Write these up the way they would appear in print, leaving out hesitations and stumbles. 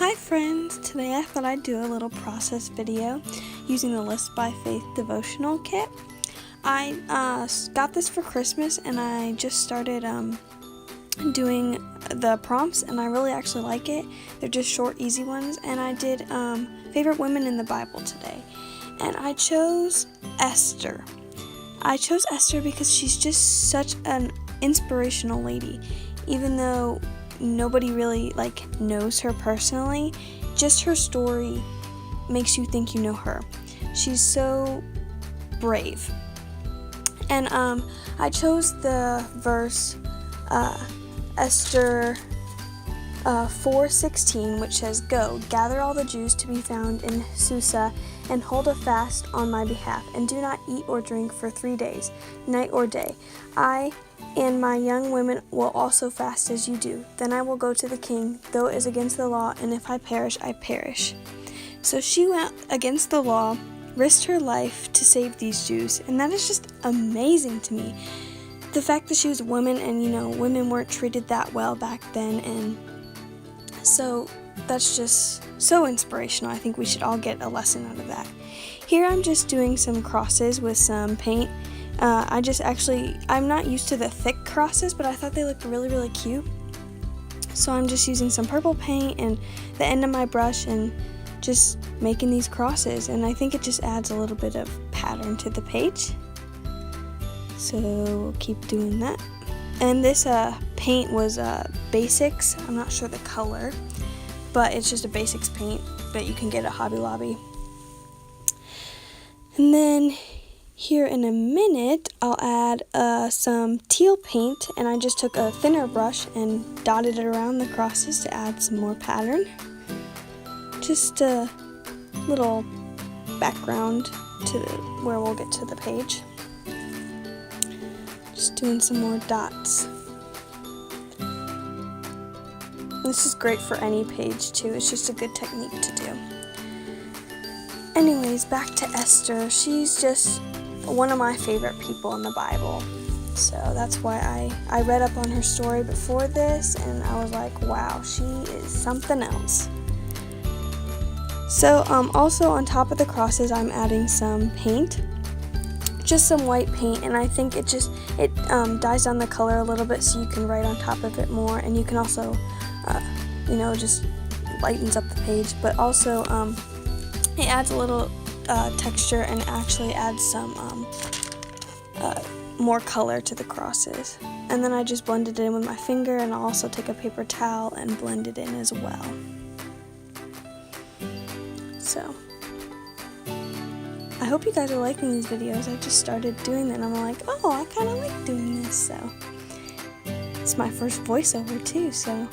Hi friends! Today I thought I'd do a little process video using the List by Faith Devotional kit. I got this for Christmas and I just started doing the prompts and I really actually like it. They're just short, easy ones, and I did favorite women in the Bible today. And I chose Esther. I chose Esther because she's just such an inspirational lady. Even though nobody really knows her personally, just her story makes you think you know her. She's so brave. And I chose the verse Esther 4:16, which says, "Go, gather all the Jews to be found in Susa, and hold a fast on my behalf, and do not eat or drink for 3 days, night or day. I and my young women will also fast as you do. Then I will go to the king, though it is against the law, and if I perish, I perish." So she went against the law, risked her life to save these Jews, and that is just amazing to me. The fact that she was a woman, and women weren't treated that well back then, and so that's just so inspirational. I think we should all get a lesson out of that. Here I'm just doing some crosses with some paint. I'm not used to the thick crosses, but I thought they looked really, really cute. So I'm just using some purple paint and the end of my brush and just making these crosses. And I think it just adds a little bit of pattern to the page. So we'll keep doing that. And this paint was Basics. I'm not sure the color, but it's just a Basics paint that you can get at Hobby Lobby. And then here in a minute, I'll add some teal paint, and I just took a thinner brush and dotted it around the crosses to add some more pattern. Just a little background to where we'll get to the page. Just doing some more dots. This is great for any page too. It's just a good technique to do. Anyways, back to Esther. She's just one of my favorite people in the Bible. So that's why I read up on her story before this, and I was like, wow, she is something else. So also on top of the crosses, I'm adding some paint. Just some white paint, and I think it dyes down the color a little bit so you can write on top of it more, and you can also just lightens up the page, but also it adds a little texture and actually adds some more color to the crosses. And then I just blended it in with my finger, and I'll also take a paper towel and blend it in as well. So I hope you guys are liking these videos. I just started doing them, and I'm like, oh, I kind of like doing this. So it's my first voiceover too, so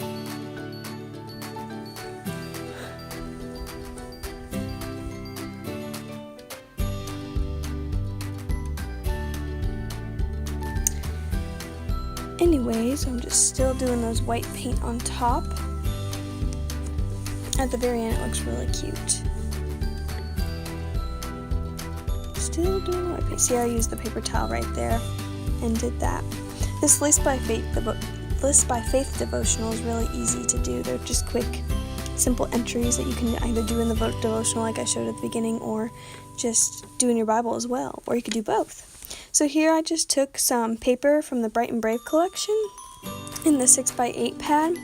anyways, I'm just still doing those white paint on top. At the very end, it looks really cute. Still doing the white paint. See, I used the paper towel right there and did that. This List by Faith devotional is really easy to do. They're just quick, simple entries that you can either do in the devotional like I showed at the beginning, or just do in your Bible as well, or you could do both. So here I just took some paper from the Bright and Brave collection in the 6x8 pad,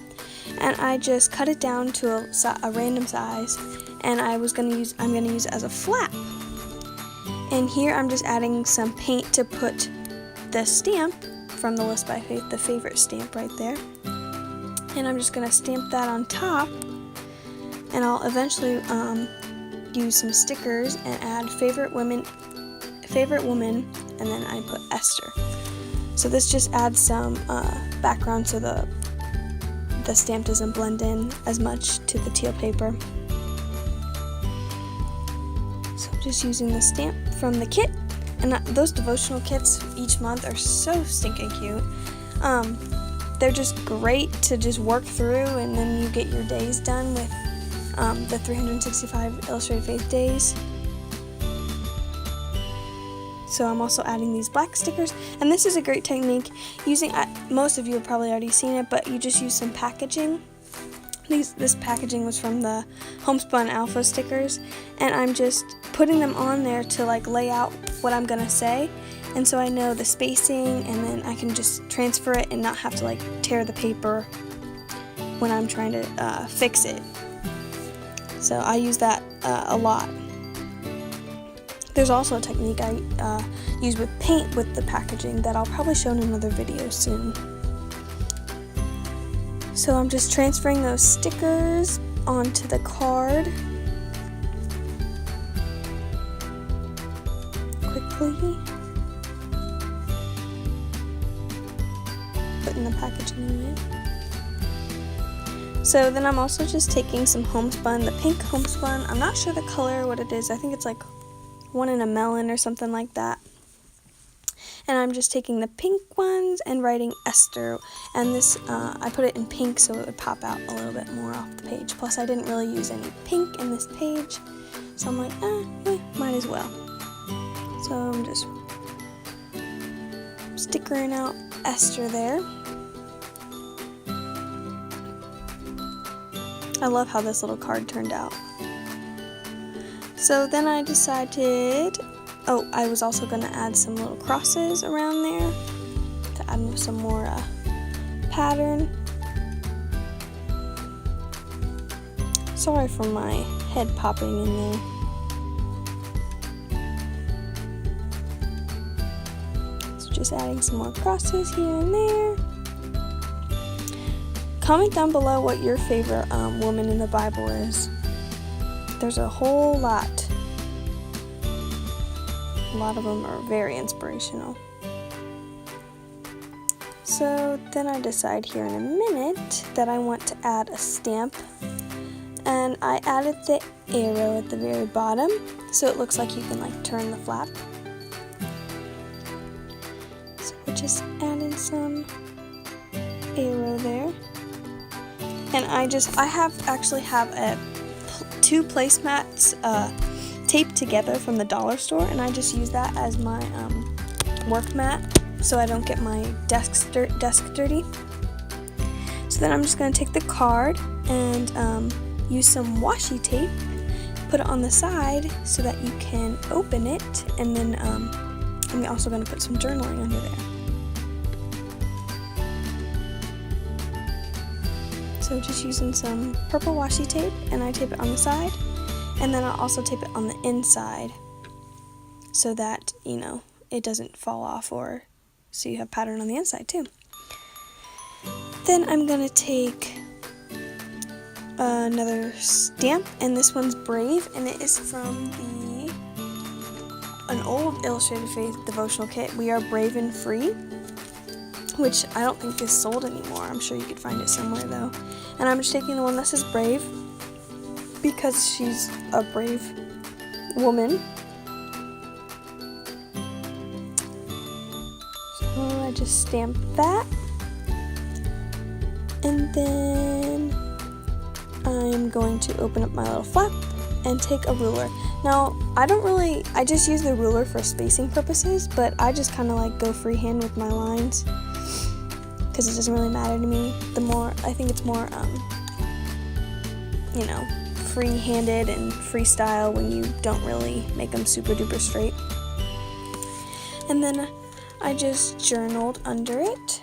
and I just cut it down to a random size, and I'm gonna use it as a flap. And here I'm just adding some paint to put the stamp from the List by Faith, the favorite stamp right there. And I'm just gonna stamp that on top, and I'll eventually use some stickers and add favorite woman, and then I put Esther. So this just adds some background so the stamp doesn't blend in as much to the teal paper. So I'm just using the stamp from the kit, and those devotional kits each month are so stinking cute. They're just great to just work through, and then you get your days done with the 365 Illustrated Faith days. So I'm also adding these black stickers, and this is a great technique. Most of you have probably already seen it, but you just use some packaging This packaging was from the Homespun Alpha stickers, and I'm just putting them on there to like lay out what I'm gonna say, and so I know the spacing, and then I can just transfer it and not have to like tear the paper when I'm trying to fix it. So I use that a lot. There's also a technique I use with paint with the packaging that I'll probably show in another video soon. So I'm just transferring those stickers onto the card quickly. Putting the packaging in it. So then I'm also just taking some Homespun, the pink Homespun. I'm not sure the color, what it is. I think it's like one in a melon or something like that. And I'm just taking the pink ones and writing Esther. And this, I put it in pink so it would pop out a little bit more off the page. Plus I didn't really use any pink in this page. So I'm like, might as well. So I'm just stickering out Esther there. I love how this little card turned out. So then I decided, I was also going to add some little crosses around there to add some more pattern. Sorry for my head popping in there. So just adding some more crosses here and there. Comment down below what your favorite woman in the Bible is. There's a whole lot. A lot of them are very inspirational. So then I decide here in a minute that I want to add a stamp. And I added the arrow at the very bottom so it looks like you can like turn the flap. So we're just adding some arrow there. And I actually have two placemats taped together from the dollar store, and I just use that as my work mat so I don't get my desk dirty. So then I'm just going to take the card and use some washi tape, put it on the side so that you can open it, and then I'm also going to put some journaling under there. So just using some purple washi tape, and I tape it on the side, and then I'll also tape it on the inside so that, it doesn't fall off, or so you have pattern on the inside too. Then I'm going to take another stamp, and this one's Brave, and it is from an old Illustrated Faith devotional kit, We Are Brave and Free, which I don't think is sold anymore. I'm sure you could find it somewhere though. And I'm just taking the one that says Brave because she's a brave woman. So I just stamp that. And then I'm going to open up my little flap and take a ruler. Now, I just use the ruler for spacing purposes, but I just kind of like go freehand with my lines because it doesn't really matter to me. I think it's more, free-handed and freestyle when you don't really make them super duper straight. And then I just journaled under it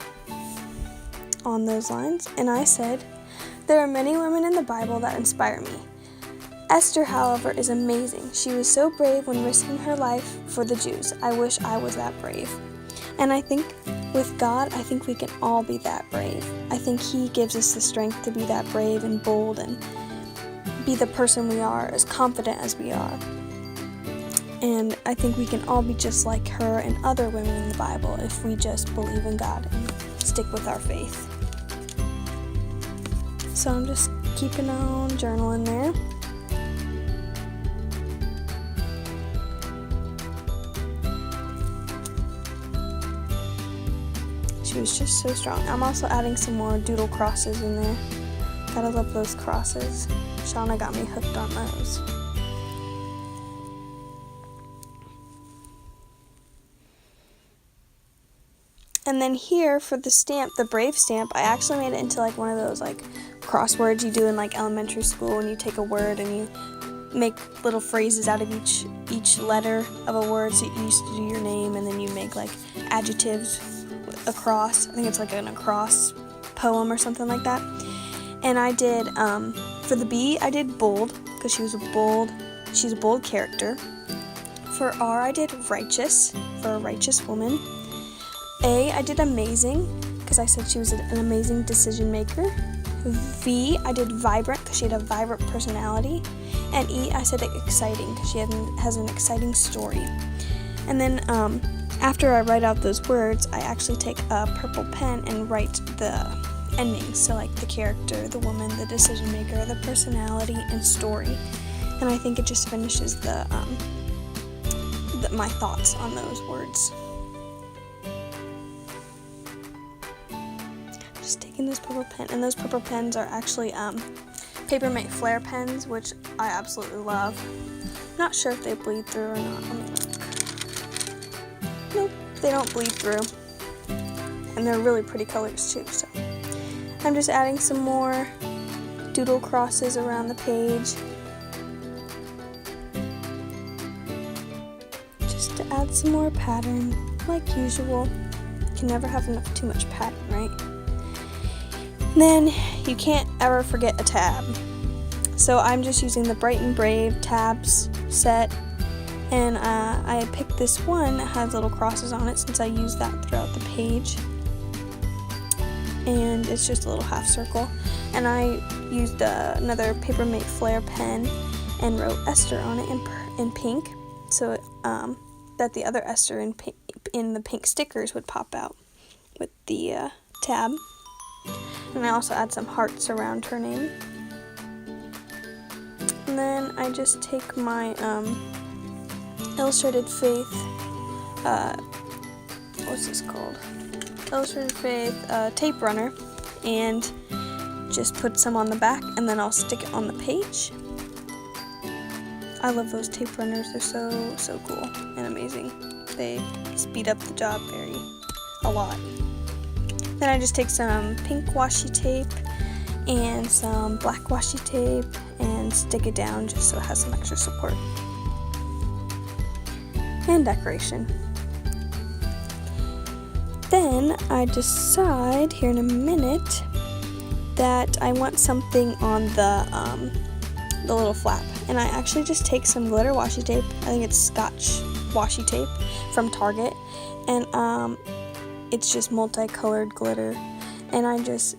on those lines, and I said, there are many women in the Bible that inspire me. Esther, however, is amazing. She was so brave when risking her life for the Jews. I wish I was that brave. And I think with God, I think we can all be that brave. I think He gives us the strength to be that brave and bold and be the person we are, as confident as we are. And I think we can all be just like her and other women in the Bible if we just believe in God and stick with our faith. So I'm just keeping on journaling there. She was just so strong. I'm also adding some more doodle crosses in there. Gotta love those crosses. Shauna got me hooked on those. And then here for the stamp, the Brave stamp, I actually made it into like one of those like crosswords you do in like elementary school, and you take a word and you make little phrases out of each letter of a word. So you used to do your name, and then you make like adjectives across. I think it's like an across poem or something like that. And I did, for the B, I did bold, because she's a bold character. For R, I did righteous, for a righteous woman. A, I did amazing, because I said she was an amazing decision maker. V, I did vibrant, because she had a vibrant personality. And E, I said exciting, because she has an exciting story. And then after I write out those words, I actually take a purple pen and write the endings, so like the character, the woman, the decision maker, the personality, and story. And I think it just finishes my thoughts on those words. Just taking this purple pen, and those purple pens are actually Papermate Flare pens, which I absolutely love. Not sure if they bleed through or not. Nope, they don't bleed through. And they're really pretty colors too, so I'm just adding some more doodle crosses around the page. Just to add some more pattern, like usual. You can never have too much pattern, right? And then you can't ever forget a tab. So I'm just using the Bright and Brave tabs set, and I picked this one that has little crosses on it since I use that throughout the page. And it's just a little half circle. And I used another Papermate Flare pen and wrote Esther on it in pink, so that the other Esther in the pink stickers would pop out with the tab. And I also add some hearts around her name. And then I just take my Illustrated Faith, what's this called? Illustrated Faith tape runner, and just put some on the back, and then I'll stick it on the page. I love those tape runners. They're so cool and amazing. They speed up the job a lot. Then I just take some pink washi tape and some black washi tape and stick it down just so it has some extra support and decoration. Then I decide here in a minute that I want something on the little flap, and I actually just take some glitter washi tape. I think it's Scotch washi tape from Target, and it's just multicolored glitter, and I just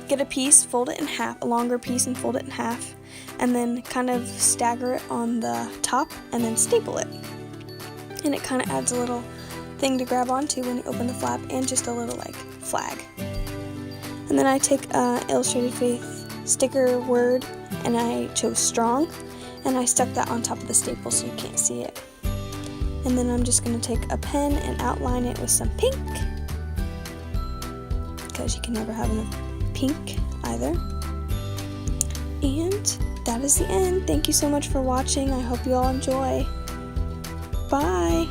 get a piece, fold it in half, a longer piece, and fold it in half, and then kind of stagger it on the top and then staple it, and it kind of adds a little thing to grab onto when you open the flap, and just a little like flag. And then I take Illustrated Faith sticker word, and I chose strong, and I stuck that on top of the staple so you can't see it. And then I'm just going to take a pen and outline it with some pink, because you can never have enough pink either. And that is the end. Thank you so much for watching. I hope you all enjoy. Bye!